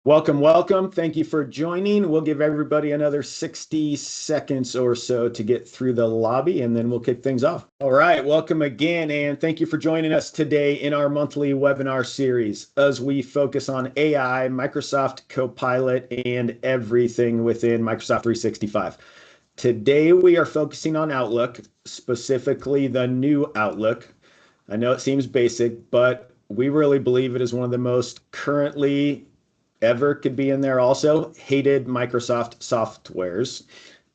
Welcome, welcome. Thank you for joining. We'll give everybody another 60 seconds or so to get through the lobby, and then we'll kick things off. All right, welcome again, and thank you for joining us today in our monthly webinar series as we focus on AI, Microsoft Copilot, and everything within Microsoft 365. Today, we are focusing on Outlook, specifically the new Outlook. I know it seems basic, but we really believe it is one of the most currently ever could be in there also hated Microsoft softwares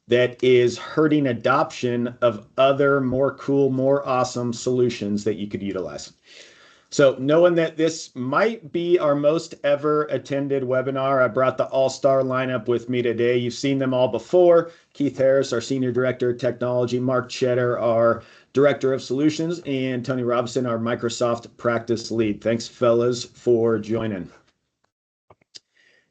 that is hurting adoption of other more cool, more awesome solutions that you could utilize. So knowing that this might be our most ever attended webinar, I brought the all-star lineup with me today. You've seen them all before. Keith Harris, our Senior Director of Technology, Mark Cheddar, our Director of Solutions, and Tony Robinson, our Microsoft Practice Lead. Thanks, fellas, for joining.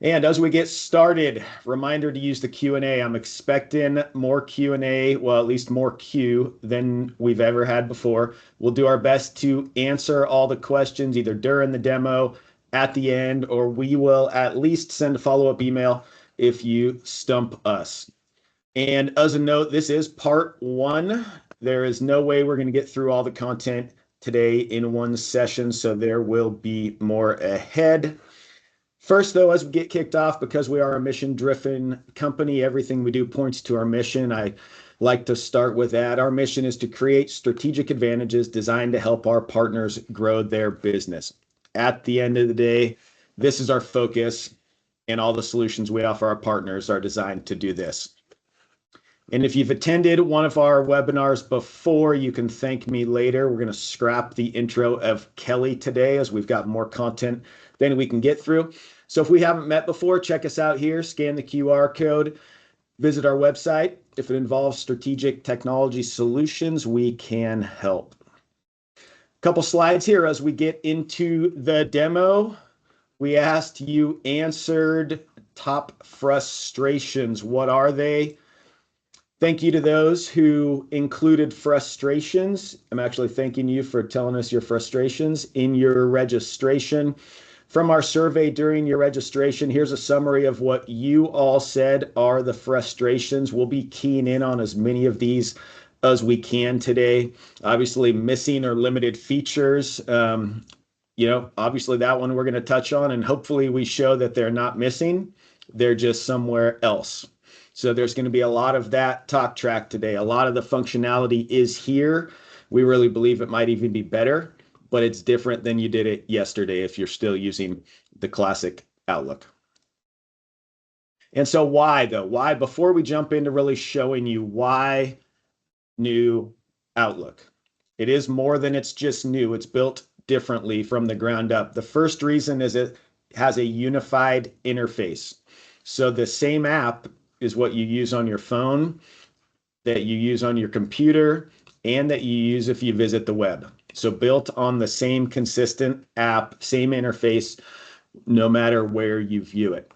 And as we get started, reminder to use the Q&A. I'm expecting more Q&A, well, at least more Q than we've ever had before. We'll do our best to answer all the questions either during the demo, at the end, or we will at least send a follow-up email if you stump us. And as a note, this is part one. There is no way we're going to get through all the content today in one session, so there will be more ahead. First, though, as we get kicked off, because we are a mission-driven company, everything we do points to our mission. I like to start with that. Our mission is to create strategic advantages designed to help our partners grow their business. At the end of the day, this is our focus, and all the solutions we offer our partners are designed to do this. And if you've attended one of our webinars before, you can thank me later. We're going to scrap the intro of Kelly today as we've got more content than we can get through. So if we haven't met before, check us out here, scan the QR code, visit our website. If it involves strategic technology solutions, we can help. A couple slides here as we get into the demo. We asked, you answered top frustrations. What are they? Thank you to those who included frustrations. I'm actually thanking you for telling us your frustrations in your registration. From our survey during your registration, here's a summary of what you all said are the frustrations. We'll be keying in on as many of these as we can today. Obviously, missing or limited features. Obviously that one we're going to touch on, and hopefully we show that they're not missing. They're just somewhere else. So there's going to be a lot of that talk track today. A lot of the functionality is here. We really believe it might even be better, but it's different than you did it yesterday if you're still using the classic Outlook. And so why, though? Why, before we jump into really showing you why new Outlook? It is more than it's just new. It's built differently from the ground up. The first reason is it has a unified interface. So the same app is what you use on your phone, that you use on your computer, and that you use if you visit the web. So built on the same consistent app, same interface, no matter where you view it.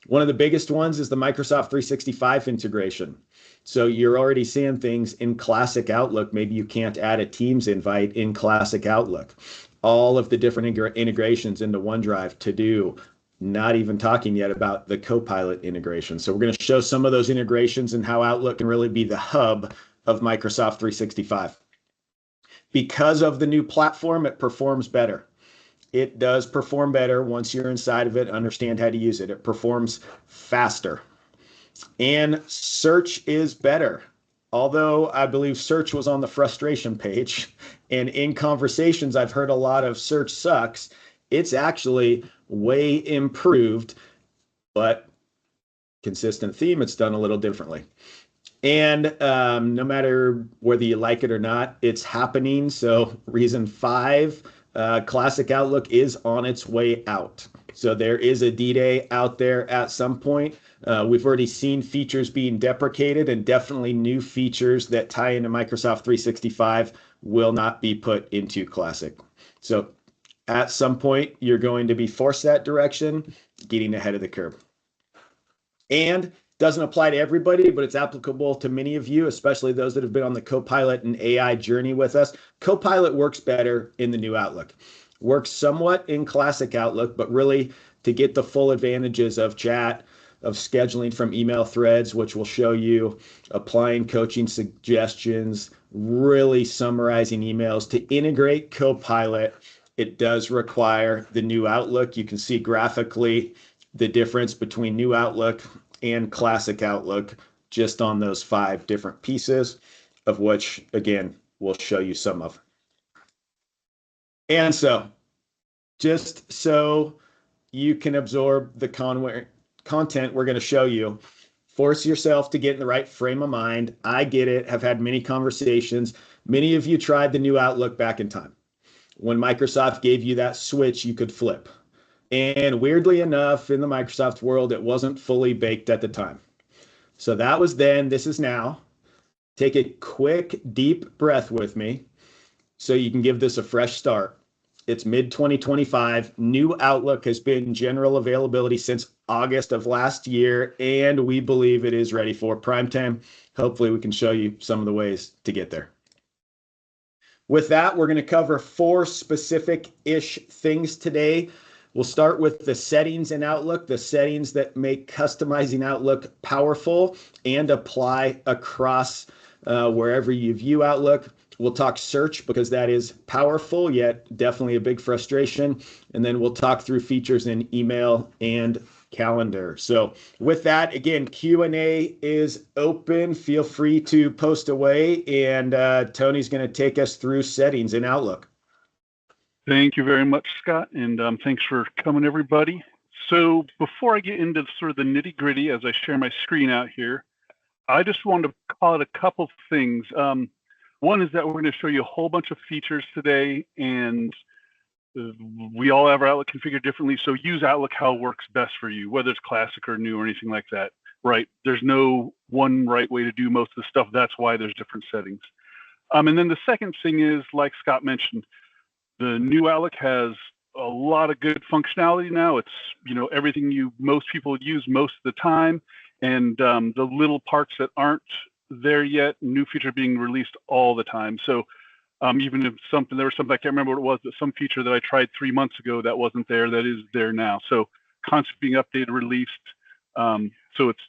One of the biggest ones is the Microsoft 365 integration. So you're already seeing things in classic Outlook. Maybe you can't add a Teams invite in classic Outlook. All of the different integrations into OneDrive, To Do, not even talking yet about the Copilot integration. So we're going to show some of those integrations and how Outlook can really be the hub of Microsoft 365. Because of the new platform, it performs better. It does perform better once you're inside of it, understand how to use it. It performs faster. And search is better. Although I believe search was on the frustration page, and in conversations, I've heard a lot of search sucks. It's actually way improved, but consistent theme, it's done a little differently. And no matter whether you like it or not, it's happening. So reason 5, classic Outlook is on its way out. So there is a D-Day out there at some point. We've already seen features being deprecated, and definitely new features that tie into Microsoft 365 will not be put into classic. So at some point, you're going to be forced that direction, getting ahead of the curve. And doesn't apply to everybody, but it's applicable to many of you, especially those that have been on the Copilot and AI journey with us. Copilot works better in the new Outlook. Works somewhat in classic Outlook, but really to get the full advantages of chat, of scheduling from email threads, which will show you applying coaching suggestions, really summarizing emails. To integrate Copilot, it does require the new Outlook. You can see graphically the difference between new Outlook and classic Outlook just on those 5 different pieces, of which, again, we'll show you some of. And so, just so you can absorb the content we're going to show you, force yourself to get in the right frame of mind. I get it, have had many conversations. Many of you tried the new Outlook back in time when Microsoft gave you that switch you could flip. And weirdly enough, in the Microsoft world, it wasn't fully baked at the time. So that was then, this is now. Take a quick, deep breath with me so you can give this a fresh start. It's mid-2025. New Outlook has been general availability since August of last year, and we believe it is ready for prime time. Hopefully, we can show you some of the ways to get there. With that, we're going to cover 4 specific-ish things today. We'll start with the settings in Outlook, the settings that make customizing Outlook powerful and apply across wherever you view Outlook. We'll talk search because that is powerful, yet definitely a big frustration. And then we'll talk through features in email and calendar. So with that, again, Q&A is open. Feel free to post away. And Tony's going to take us through settings in Outlook. Thank you very much, Scott. And thanks for coming, everybody. So before I get into sort of the nitty gritty, as I share my screen out here, I just wanted to call out a couple things. One is that we're going to show you a whole bunch of features today, and we all have our Outlook configured differently. So use Outlook how it works best for you, whether it's classic or new or anything like that, right? There's no one right way to do most of the stuff. That's why there's different settings. And then the second thing is, like Scott mentioned, the new Outlook has a lot of good functionality now. It's, everything most people would use most of the time. And the little parts that aren't there yet, new feature being released all the time. So even if there was something, I can't remember what it was, but some feature that I tried 3 months ago that wasn't there, that is there now. So constantly being updated, released. So it's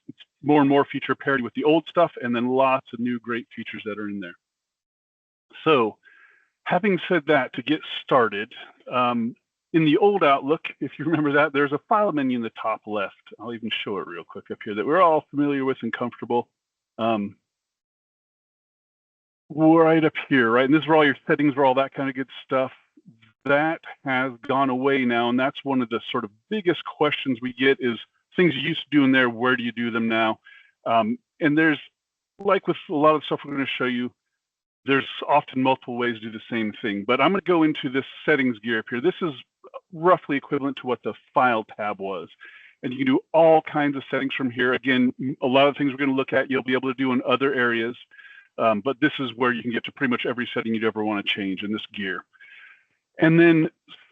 more and more feature parity with the old stuff, and then lots of new great features that are in there. So having said that, to get started, in the old Outlook, if you remember that, there's a file menu in the top left. I'll even show it real quick up here that we're all familiar with and comfortable. Right up here, right? And this is where all your settings, where all that kind of good stuff. That has gone away now, and that's one of the sort of biggest questions we get is things you used to do in there, where do you do them now? And there's, like with a lot of stuff we're going to show you, there's often multiple ways to do the same thing. But I'm going to go into this settings gear up here. This is roughly equivalent to what the file tab was. And you can do all kinds of settings from here. Again, a lot of things we're going to look at, you'll be able to do in other areas. But this is where you can get to pretty much every setting you'd ever want to change in this gear. And then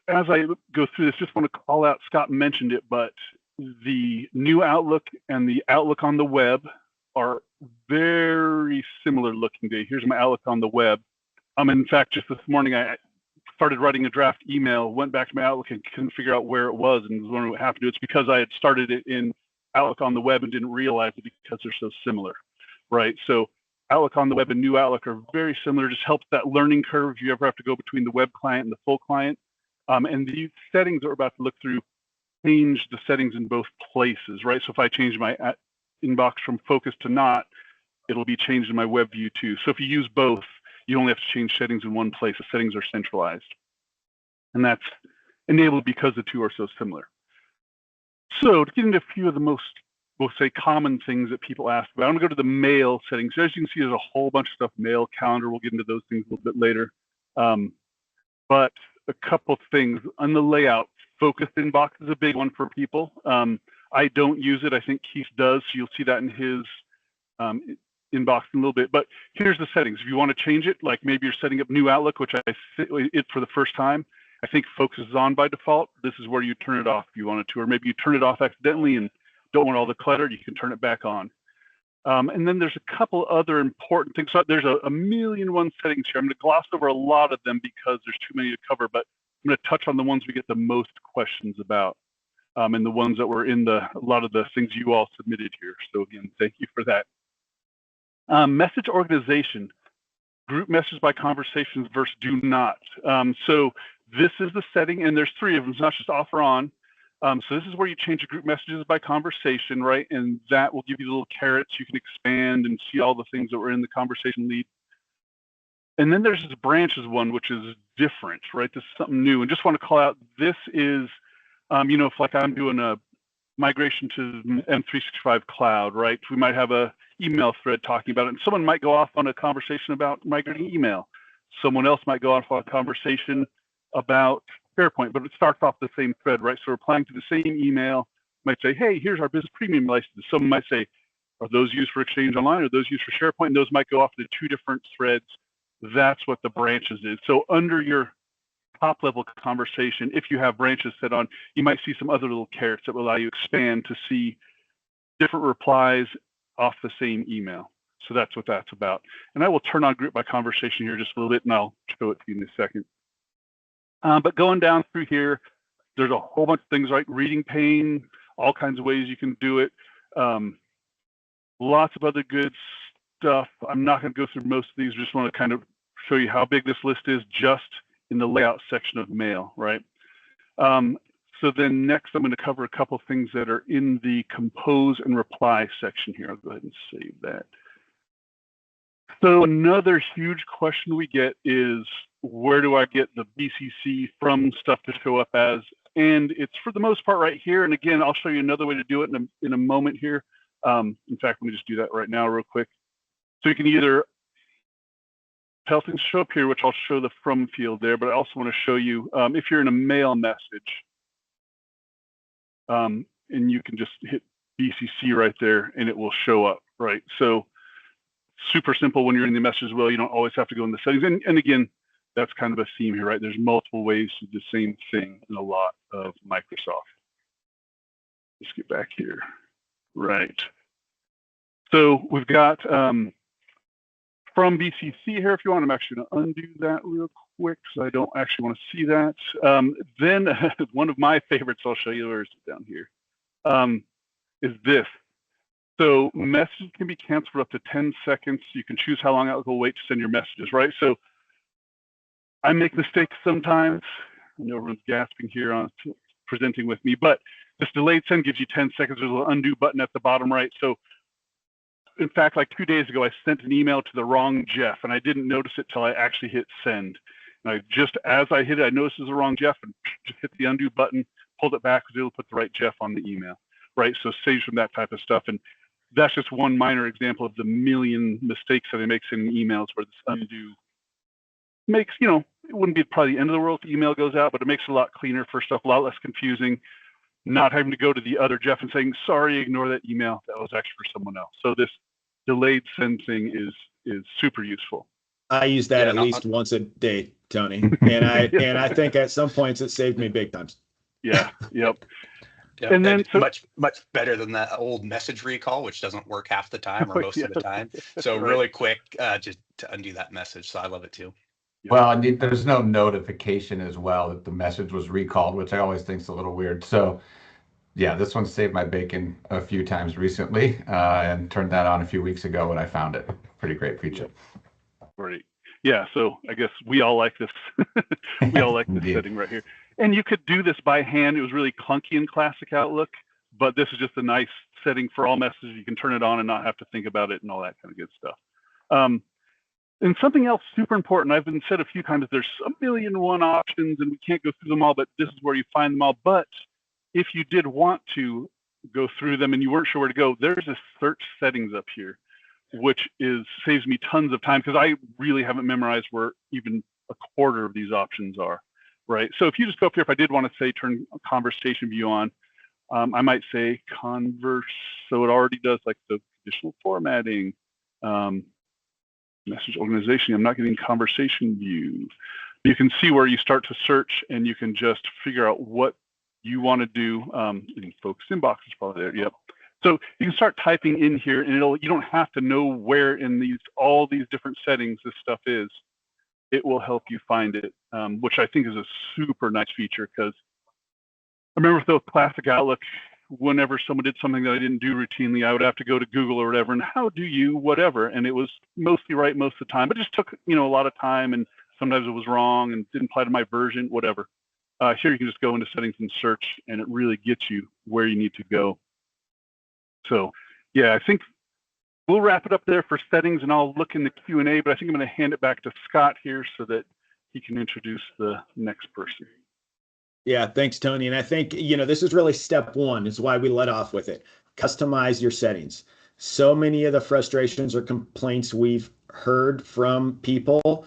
as I go through this, just want to call out, Scott mentioned it, but the new Outlook and the Outlook on the web are very similar looking today. Here's my Outlook on the web. In fact, just this morning, I started writing a draft email, went back to my Outlook and couldn't figure out where it was and was wondering what happened to it. It's because I had started it in Outlook on the web and didn't realize it because they're so similar, right? So Outlook on the web and new Outlook are very similar. Just helps that learning curve if you ever have to go between the web client and the full client. And the settings that we're about to look through change the settings in both places, right? So if I change my inbox from focus to not, it'll be changed in my web view too. So if you use both, you only have to change settings in one place. The settings are centralized. And that's enabled because the two are so similar. So to get into a few of the most, we'll say, common things that people ask about, I'm going to go to the mail settings. So as you can see, there's a whole bunch of stuff, mail, calendar. We'll get into those things a little bit later. But a couple things on the layout. Focused inbox is a big one for people. I don't use it. I think Keith does. So you'll see that in his inbox in a little bit. But here's the settings. If you want to change it, like maybe you're setting up new Outlook, which I set it for the first time, I think focus is on by default. This is where you turn it off if you wanted to, or maybe you turn it off accidentally and don't want all the clutter, you can turn it back on. And then there's a couple other important things. So there's a million one settings here. I'm going to gloss over a lot of them because there's too many to cover, but I'm going to touch on the ones we get the most questions about. and the ones that were in a lot of the things you all submitted here. So again, thank you for that. Message organization, group messages by conversations versus do not. So this is the setting, and there's 3 of them. It's not just off or on. So this is where you change your group messages by conversation, right? And that will give you little carrots you can expand and see all the things that were in the conversation lead. And then there's this branches one, which is different, right? This is something new. And just want to call out, this is, if like I'm doing a migration to M365 cloud, right? We might have a email thread talking about it, and someone might go off on a conversation about migrating email. Someone else might go off on a conversation about SharePoint, but it starts off the same thread, right? So replying to the same email might say, hey, here's our business premium license. Someone might say, are those used for Exchange Online or those used for SharePoint? And those might go off to 2 different threads. That's what the branches is. So under your top level conversation, if you have branches set on, you might see some other little carrots that will allow you to expand to see different replies off the same email. So that's what that's about. And I will turn on group by conversation here just a little bit, and I'll show it to you in a second. But going down through here, there's a whole bunch of things like reading pane, all kinds of ways you can do it. Lots of other good stuff. I'm not going to go through most of these. Just want to kind of show you how big this list is just in the layout section of mail, right? So then next, I'm going to cover a couple of things that are in the compose and reply section here. I'll go ahead and save that. So another huge question we get is, where do I get the BCC from stuff to show up as? And it's for the most part right here. And again, I'll show you another way to do it in a moment here. In fact, let me just do that right now real quick. So you can either tell things to show up here, which I'll show the from field there, but I also want to show you if you're in a mail message, and you can just hit BCC right there and it will show up, right? So super simple when you're in the message as well. You don't always have to go in the settings. And again, that's kind of a theme here, right? There's multiple ways to do the same thing in a lot of Microsoft. Let's get back here. Right. So we've got from BCC here, if you want. I'm actually going to undo that real quick because I don't actually want to see that. Then one of my favorites I'll show you, where is it down here, is this. So messages can be canceled for up to 10 seconds. You can choose how long it will wait to send your messages, right? So I make mistakes sometimes. I know everyone's gasping here on presenting with me, but this delayed send gives you 10 seconds. There's an undo button at the bottom right. So in fact, like 2 days ago, I sent an email to the wrong Jeff, and I didn't notice it till I actually hit send. And I just, as I hit it, I noticed it was the wrong Jeff and just hit the undo button, pulled it back, was able to put the right Jeff on the email, right? So saves from that type of stuff. And that's just one minor example of the million mistakes that I make in emails where this undo makes, it wouldn't be probably the end of the world if the email goes out, but it makes it a lot cleaner for stuff, a lot less confusing, not having to go to the other Jeff and saying, sorry, ignore that email. That was actually for someone else. So this delayed send thing is super useful. I use that at least once a day, Tony. And I think at some points it saved me big times. Yeah, yep. Yeah, and then much better than that old message recall, which doesn't work half the time or most of the time. So really quick, just to undo that message. So I love it too. Well, there's no notification as well that the message was recalled, which I always think is a little weird. So yeah, this one saved my bacon a few times recently, and turned that on a few weeks ago when I found it. Pretty great feature. Great. Yeah, so I guess we all like this. We all like this setting right here. And you could do this by hand. It was really clunky in Classic Outlook, but this is just a nice setting for all messages. You can turn it on and not have to think about it and all that kind of good stuff. And something else super important, I've been said a few times, there's a million and one options and we can't go through them all, but this is where you find them all. But if you did want to go through them and you weren't sure where to go, there's a search settings up here, which saves me tons of time because I really haven't memorized where even a quarter of these options are, right? So if you just go up here, if I did want to say turn conversation view on, I might say converse, so it already does like the conditional formatting, message organization. I'm not getting conversation view. You can see where you start to search and you can just figure out what you want to do. Focus inbox is probably there. Yep. So you can start typing in here and you don't have to know where in all these different settings this stuff is. It will help you find it, which I think is a super nice feature because remember with those classic Outlook, whenever someone did something that I didn't do routinely, I would have to go to Google or whatever, and how do you whatever, and it was mostly right most of the time, but it just took a lot of time, and sometimes it was wrong and didn't apply to my version, whatever. Here you can just go into settings and search, and it really gets you where you need to go. So yeah, I think we'll wrap it up there for settings, and I'll look in the Q&A, but I think I'm going to hand it back to Scott here so that he can introduce the next person. Yeah, thanks, Tony. And I think, this is really step one, is why we let off with it. Customize your settings. So many of the frustrations or complaints we've heard from people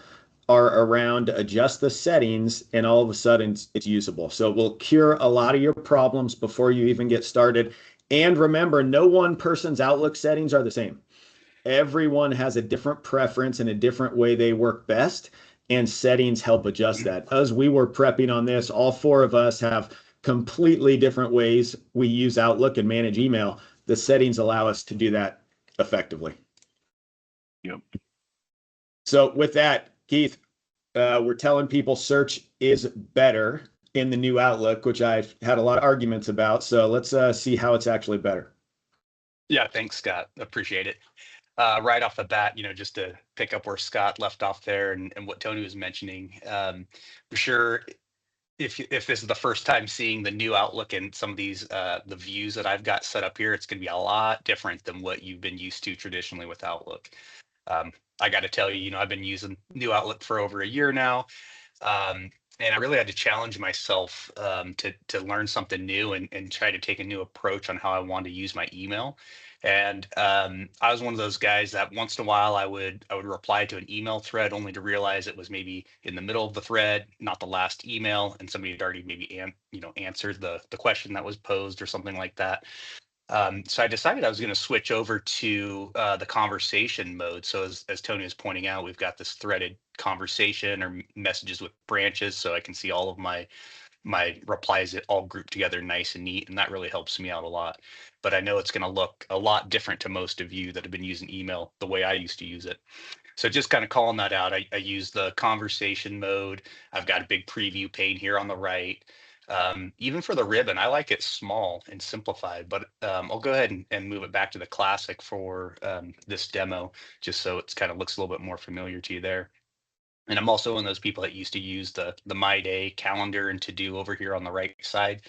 are around adjust the settings and all of a sudden it's usable. So it will cure a lot of your problems before you even get started. And remember, no one person's Outlook settings are the same. Everyone has a different preference and a different way they work best, and settings help adjust that. As we were prepping on this, all four of us have completely different ways we use Outlook and manage email. The settings allow us to do that effectively. Yep. So with that, Keith, we're telling people search is better in the new Outlook, which I've had a lot of arguments about. So let's see how it's actually better. Yeah, thanks, Scott. Appreciate it. Right off the bat, just to pick up where Scott left off there and what Tony was mentioning, for sure, if this is the first time seeing the new Outlook and some of these the views that I've got set up here, it's going to be a lot different than what you've been used to traditionally with Outlook. I got to tell you, I've been using new Outlook for over a year now. And I really had to challenge myself to learn something new and try to take a new approach on how I wanted to use my email. And I was one of those guys that once in a while I would reply to an email thread only to realize it was maybe in the middle of the thread, not the last email, and somebody had already maybe answered the question that was posed or something like that. So I decided I was going to switch over to the conversation mode. So as Tony was pointing out, we've got this threaded conversation or messages with branches, so I can see all of my replies all grouped together nice and neat, and that really helps me out a lot. But I know it's going to look a lot different to most of you that have been using email the way I used to use it. So just kind of calling that out, I use the conversation mode. I've got a big preview pane here on the right. Even for the ribbon, I like it small and simplified, but I'll go ahead and move it back to the classic for this demo, just so it kind of looks a little bit more familiar to you there. And I'm also one of those people that used to use the My Day calendar and to do over here on the right side.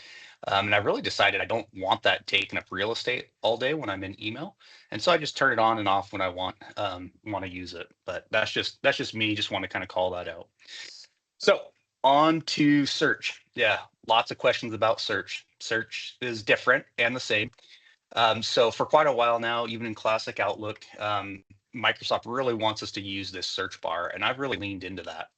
And I really decided I don't want that taking up real estate all day when I'm in email. And so I just turn it on and off when I want to use it. But that's just me. Just want to kind of call that out. So on to search. Yeah, lots of questions about search. Search is different and the same. So for quite a while now, even in classic Outlook, Microsoft really wants us to use this search bar, and I've really leaned into that.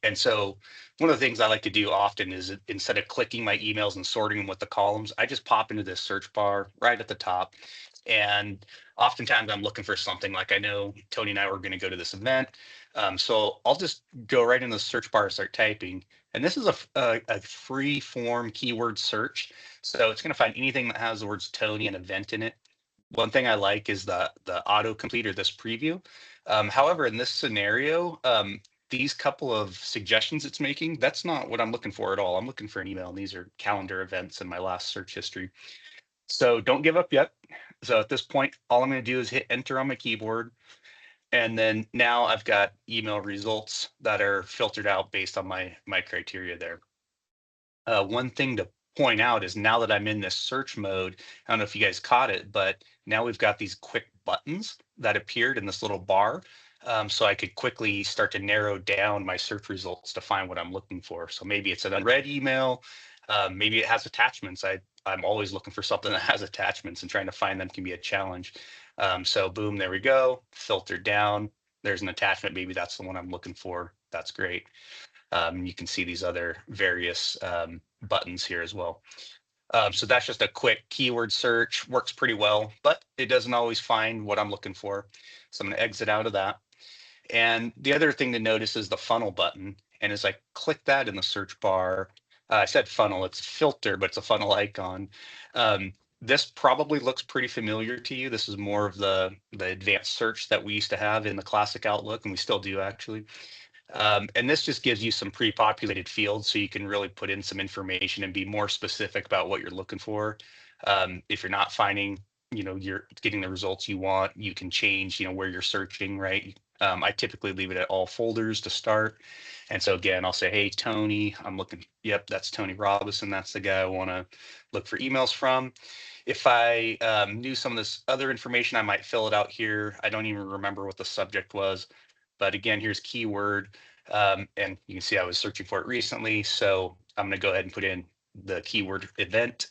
And so one of the things I like to do often is instead of clicking my emails and sorting them with the columns, I just pop into this search bar right at the top. And oftentimes I'm looking for something like I know Tony and I were going to go to this event. So I'll just go right into the search bar and start typing. And this is a free form keyword search. So it's going to find anything that has the words Tony and event in it. One thing I like is the autocomplete or this preview. However, in this scenario, these couple of suggestions it's making, that's not what I'm looking for at all. I'm looking for an email, and these are calendar events in my last search history. So don't give up yet. So at this point, all I'm going to do is hit enter on my keyboard. And then now I've got email results that are filtered out based on my criteria there. One thing to point out is now that I'm in this search mode, I don't know if you guys caught it, but now we've got these quick buttons that appeared in this little bar. So I could quickly start to narrow down my search results to find what I'm looking for. So maybe it's an unread email, maybe it has attachments. I'm always looking for something that has attachments, and trying to find them can be a challenge. So boom, there we go, filtered down. There's an attachment, maybe that's the one I'm looking for. That's great. You can see these other various buttons here as well. So that's just a quick keyword search, works pretty well, but it doesn't always find what I'm looking for. So I'm going to exit out of that. And the other thing to notice is the funnel button. And as I click that in the search bar, I said funnel, it's filter, but it's a funnel icon. This probably looks pretty familiar to you. This is more of the advanced search that we used to have in the classic Outlook, and we still do actually. And this just gives you some pre-populated fields so you can really put in some information and be more specific about what you're looking for. If you're not finding, you're getting the results you want, you can change, where you're searching, right? I typically leave it at all folders to start. And so again, I'll say, hey, Tony, I'm looking, yep, that's Tony Robinson. That's the guy I want to look for emails from. If I knew some of this other information, I might fill it out here. I don't even remember what the subject was. But again, here's keyword. And you can see I was searching for it recently. So I'm going to go ahead and put in the keyword event.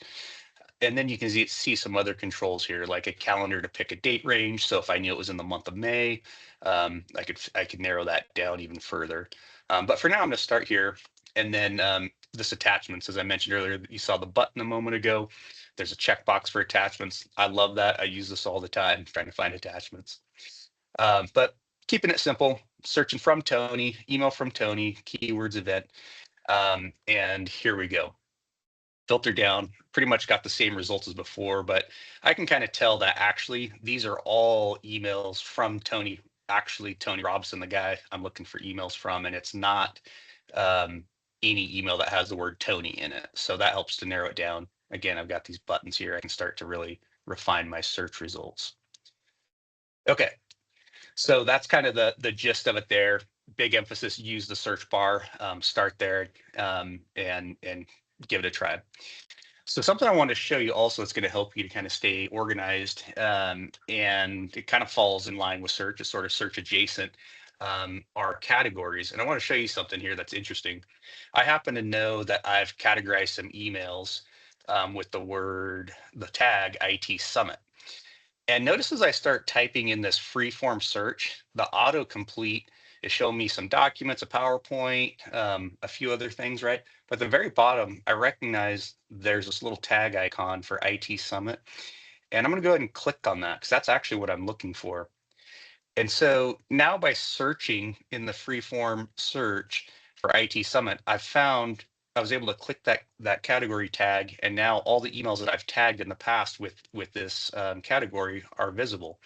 And then you can see some other controls here, like a calendar to pick a date range. So if I knew it was in the month of May, I could narrow that down even further. But for now, I'm going to start here. And then this attachments, as I mentioned earlier, you saw the button a moment ago. There's a checkbox for attachments. I love that. I use this all the time, trying to find attachments. But keeping it simple, searching from Tony, email from Tony, keywords event. And here we go. Filter down, pretty much got the same results as before, but I can kind of tell that actually these are all emails from Tony, actually Tony Robinson, the guy I'm looking for emails from, and it's not any email that has the word Tony in it. So that helps to narrow it down. Again, I've got these buttons here. I can start to really refine my search results. Okay, so that's kind of the gist of it there. Big emphasis, use the search bar, start there and give it a try. So something I want to show you also that's going to help you to kind of stay organized, and it kind of falls in line with search, it's sort of search adjacent, are categories. And I want to show you something here that's interesting. I happen to know that I've categorized some emails with the tag IT Summit. And notice as I start typing in this free-form search, the autocomplete is showing me some documents, a PowerPoint, a few other things, right? But at the very bottom, I recognize there's this little tag icon for IT Summit. And I'm going to go ahead and click on that because that's actually what I'm looking for. And so now by searching in the free-form search for IT Summit, I was able to click that category tag, and now all the emails that I've tagged in the past with this category are visible.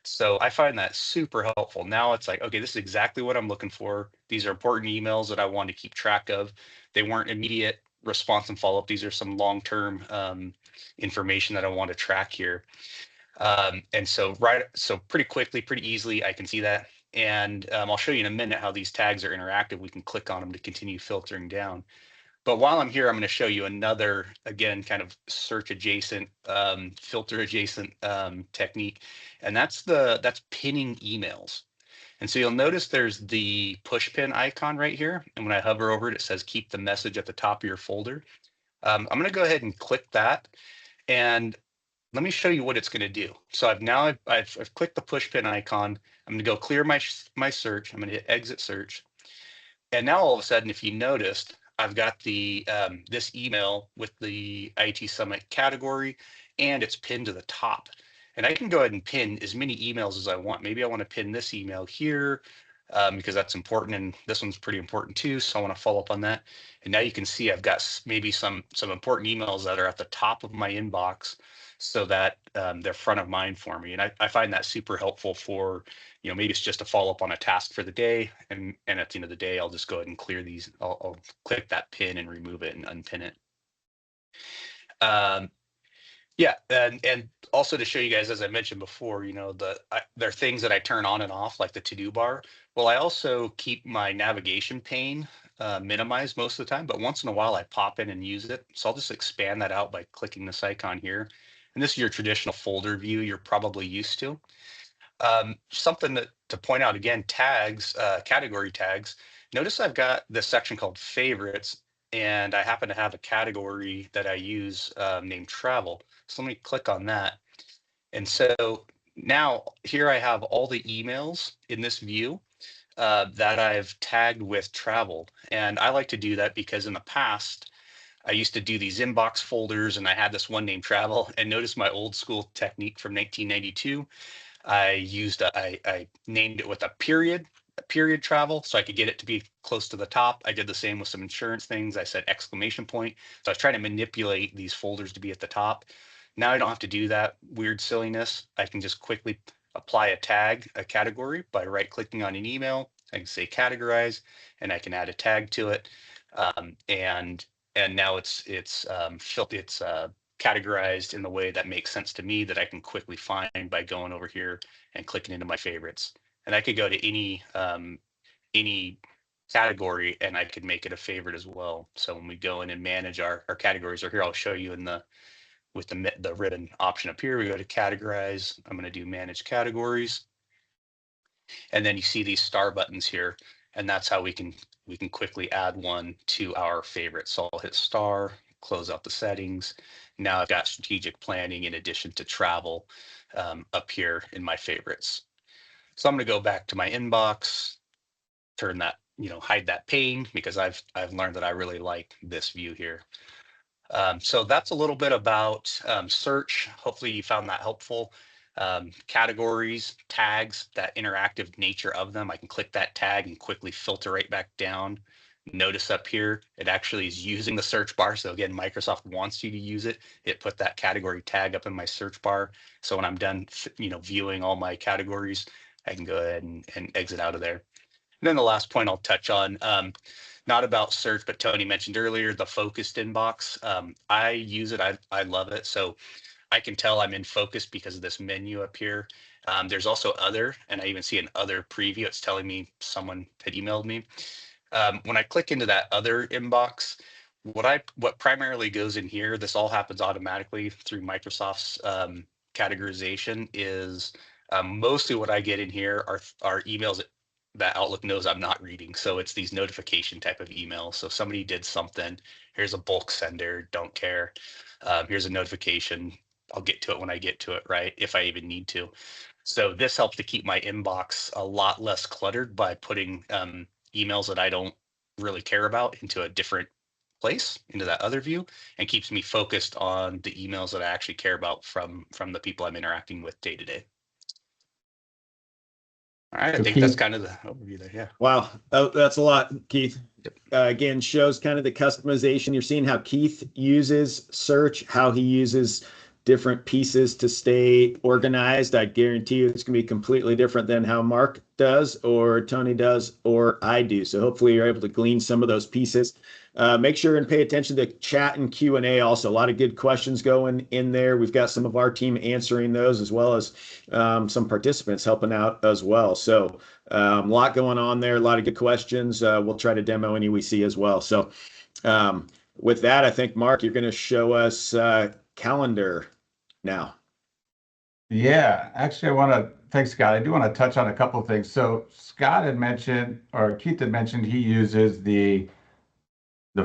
So I find that super helpful. Now it's like, okay, this is exactly what I'm looking for. These are important emails that I want to keep track of. They weren't immediate response and follow-up. These are some long-term information that I want to track here. And so pretty quickly, pretty easily, I can see that. And I'll show you in a minute how these tags are interactive. We can click on them to continue filtering down. But while I'm here, I'm going to show you another, again, kind of search adjacent, filter adjacent technique, and that's pinning emails. And so you'll notice there's the push pin icon right here. And when I hover over it, it says keep the message at the top of your folder. I'm going to go ahead and click that. And let me show you what it's going to do. So I've clicked the push pin icon. I'm going to go clear my search. I'm going to hit exit search. And now all of a sudden, if you noticed, I've got this email with the IT Summit category, and it's pinned to the top. And I can go ahead and pin as many emails as I want. Maybe I want to pin this email here because that's important, and this one's pretty important too. So I want to follow up on that. And now you can see I've got maybe some important emails that are at the top of my inbox, so that they're front of mind for me. And I find that super helpful for, maybe it's just a follow up on a task for the day. And at the end of the day, I'll just go ahead and clear these. I'll click that pin and remove it and unpin it. Yeah, and also to show you guys, as I mentioned before, there are things that I turn on and off, like the to-do bar. Well, I also keep my navigation pane minimized most of the time, but once in a while I pop in and use it. So I'll just expand that out by clicking this icon here. And this is your traditional folder view you're probably used to. Something to point out again, tags, category tags. Notice I've got this section called favorites, and I happen to have a category that I use named travel. So let me click on that. And so now here I have all the emails in this view that I've tagged with travel. And I like to do that because in the past, I used to do these inbox folders, and I had this one named travel. And notice my old school technique from 1992. I named it with a period travel, so I could get it to be close to the top. I did the same with some insurance things. I said exclamation point. So I was trying to manipulate these folders to be at the top. Now I don't have to do that weird silliness. I can just quickly apply a tag, a category by right clicking on an email, I can say categorize, and I can add a tag to it. And now it's categorized in the way that makes sense to me, that I can quickly find by going over here and clicking into my favorites. And I could go to any category and I could make it a favorite as well. So when we go in and manage our categories, or here I'll show you in with the ribbon option up here, we go to categorize. I'm going to do manage categories. And then you see these star buttons here, and that's how we can quickly add one to our favorite. So I'll hit star, close out the settings. Now I've got strategic planning in addition to travel up here in my favorites. So I'm going to go back to my inbox, turn that, hide that pane, because I've learned that I really like this view here. So that's a little bit about search. Hopefully you found that helpful. Categories, tags, that interactive nature of them. I can click that tag and quickly filter right back down. Notice up here, it actually is using the search bar. So again, Microsoft wants you to use it. It put that category tag up in my search bar. So when I'm done, viewing all my categories, I can go ahead and exit out of there. And then the last point I'll touch on, not about search, but Tony mentioned earlier, the focused inbox. I use it. I love it. So I can tell I'm in focus because of this menu up here. There's also other, and I even see an other preview. It's telling me someone had emailed me. When I click into that other inbox, what primarily goes in here, this all happens automatically through Microsoft's categorization, is mostly what I get in here are emails that Outlook knows I'm not reading. So it's these notification type of emails. So somebody did something, here's a bulk sender, don't care. Here's a notification. I'll get to it when I get to it, right? If I even need to. So this helps to keep my inbox a lot less cluttered by putting emails that I don't really care about into a different place, into that other view, and keeps me focused on the emails that I actually care about from the people I'm interacting with day to day. All right, I think that's kind of the overview there. Yeah. Wow, that's a lot, Keith. Yep. Again, shows kind of the customization. You're seeing how Keith uses search, how he uses different pieces to stay organized. I guarantee you it's going to be completely different than how Mark does, or Tony does, or I do. So hopefully you're able to glean some of those pieces. Make sure and pay attention to chat and Q&A also. A lot of good questions going in there. We've got some of our team answering those, as well as some participants helping out as well. So a lot going on there, a lot of good questions. We'll try to demo any we see as well. So with that, I think, Mark, you're going to show us calendar now. Yeah, actually, thanks, Scott. I do want to touch on a couple of things. So Scott had mentioned, or Keith had mentioned, he uses the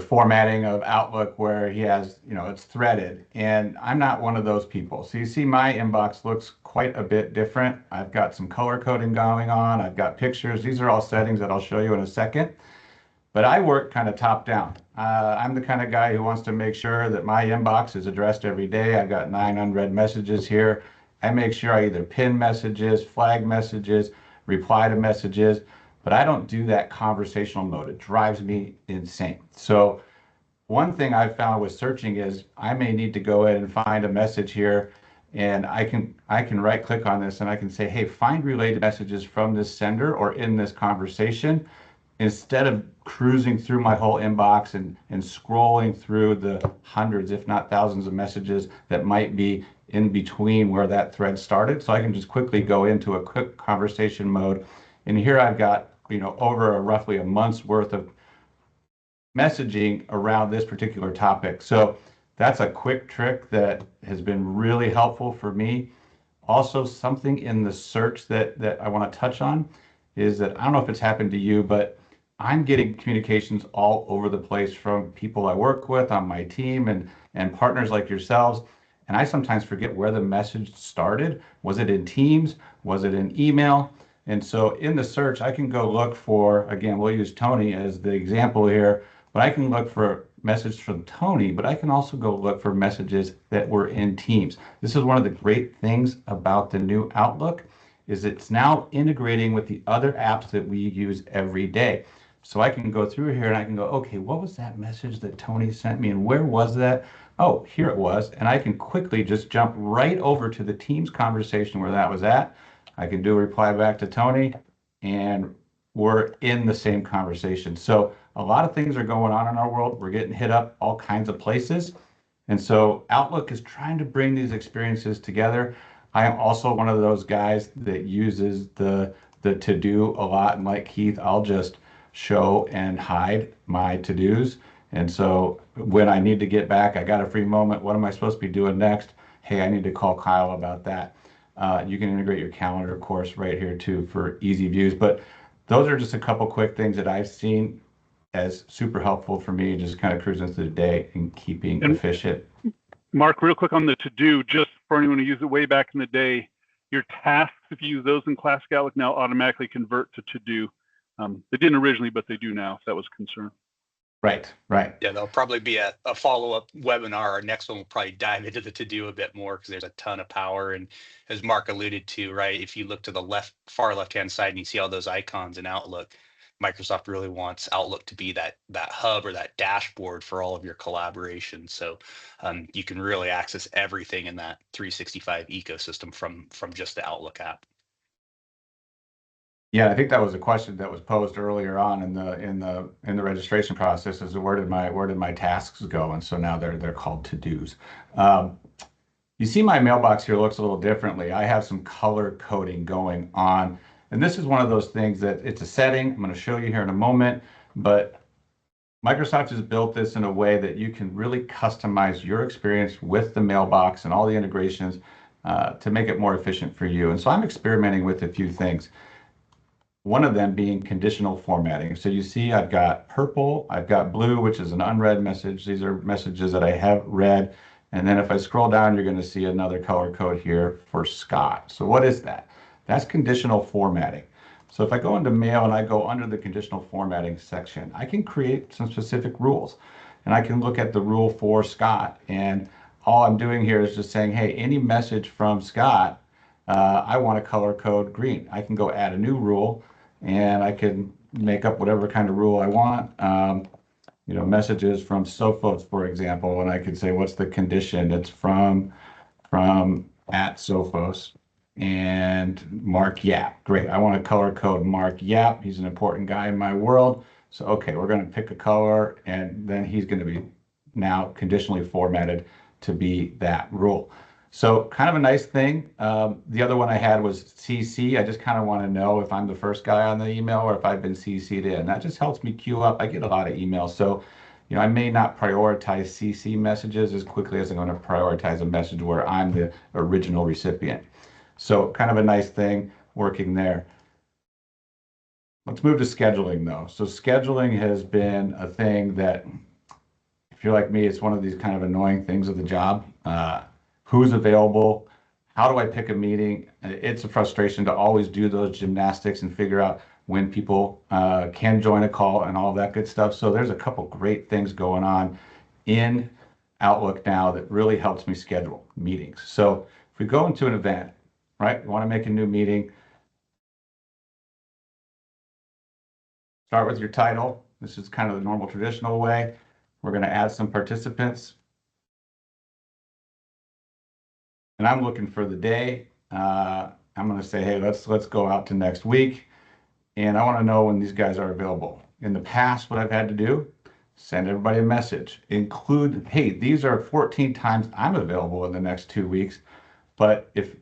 formatting of Outlook where he has, it's threaded, and I'm not one of those people. So you see my inbox looks quite a bit different. I've got some color coding going on. I've got pictures. These are all settings that I'll show you in a second. But I work kind of top down. I'm the kind of guy who wants to make sure that my inbox is addressed every day. I've got 9 unread messages here. I make sure I either pin messages, flag messages, reply to messages, but I don't do that conversational mode. It drives me insane. So one thing I've found with searching is I may need to go in and find a message here, and I can right click on this and I can say, hey, find related messages from this sender or in this conversation, instead of cruising through my whole inbox and scrolling through the hundreds, if not thousands of messages that might be in between where that thread started. So I can just quickly go into a quick conversation mode. And here I've got, over roughly a month's worth of messaging around this particular topic. So that's a quick trick that has been really helpful for me. Also, something in the search that I want to touch on is that, I don't know if it's happened to you, but I'm getting communications all over the place from people I work with on my team and partners like yourselves. And I sometimes forget where the message started. Was it in Teams? Was it in email? And so in the search, I can go look for, again, we'll use Tony as the example here, but I can look for message from Tony, but I can also go look for messages that were in Teams. This is one of the great things about the new Outlook, is it's now integrating with the other apps that we use every day. So I can go through here and I can go, okay, what was that message that Tony sent me and where was that? Oh, here it was. And I can quickly just jump right over to the Teams conversation where that was at. I can do a reply back to Tony, and we're in the same conversation. So a lot of things are going on in our world. We're getting hit up all kinds of places. And so Outlook is trying to bring these experiences together. I am also one of those guys that uses the to-do a lot. And like Keith, I'll just show and hide my to-dos. And so when I need to get back, I got a free moment. What am I supposed to be doing next? Hey, I need to call Kyle about that. You can integrate your calendar, of course, right here too for easy views. But those are just a couple quick things that I've seen as super helpful for me, just kind of cruising through the day and keeping efficient. Mark, real quick on the to-do, just for anyone who used it way back in the day, your tasks, if you use those in Classic Outlook now, automatically convert to to-do. They didn't originally, but they do now, if that was a concern. Right. Yeah, there'll probably be a follow-up webinar. Our next one will probably dive into the to-do a bit more because there's a ton of power. And as Mark alluded to, right, if you look to the far left-hand side and you see all those icons in Outlook, Microsoft really wants Outlook to be that hub or that dashboard for all of your collaboration. So you can really access everything in that 365 ecosystem from just the Outlook app. Yeah, I think that was a question that was posed earlier on in the registration process. Is where did my tasks go? And so now they're called to-dos. You see my mailbox here looks a little differently. I have some color coding going on. And this is one of those things that it's a setting. I'm going to show you here in a moment, but Microsoft has built this in a way that you can really customize your experience with the mailbox and all the integrations to make it more efficient for you. And so I'm experimenting with a few things. One of them being conditional formatting. So you see I've got purple, I've got blue, which is an unread message. These are messages that I have read. And then if I scroll down, you're going to see another color code here for Scott. So what is that? That's conditional formatting. So if I go into Mail and I go under the conditional formatting section, I can create some specific rules. And I can look at the rule for Scott. And all I'm doing here is just saying, hey, any message from Scott, I want to color code green. I can go add a new rule and I can make up whatever kind of rule I want. Messages from Sophos, for example, and I could say, what's the condition? It's from at Sophos and Mark Yap. Great. I want to color code Mark Yap. He's an important guy in my world. So, okay, we're going to pick a color and then he's going to be now conditionally formatted to be that rule. So kind of a nice thing. The other one I had was CC. I just kind of want to know if I'm the first guy on the email or if I've been CC'd in. That just helps me queue up. I get a lot of emails. So, I may not prioritize CC messages as quickly as I'm going to prioritize a message where I'm the original recipient. So kind of a nice thing working there. Let's move to scheduling though. So scheduling has been a thing that, if you're like me, it's one of these kind of annoying things of the job. Who's available? How do I pick a meeting? It's a frustration to always do those gymnastics and figure out when people can join a call and all of that good stuff. So there's a couple great things going on in Outlook now that really helps me schedule meetings. So if we go into an event, right, we want to make a new meeting. Start with your title. This is kind of the normal traditional way. We're going to add some participants. And I'm looking for the day. I'm going to say, hey, let's go out to next week. And I want to know when these guys are available. In the past, what I've had to do, send everybody a message. Include, hey, these are 14 times I'm available in the next 2 weeks. But if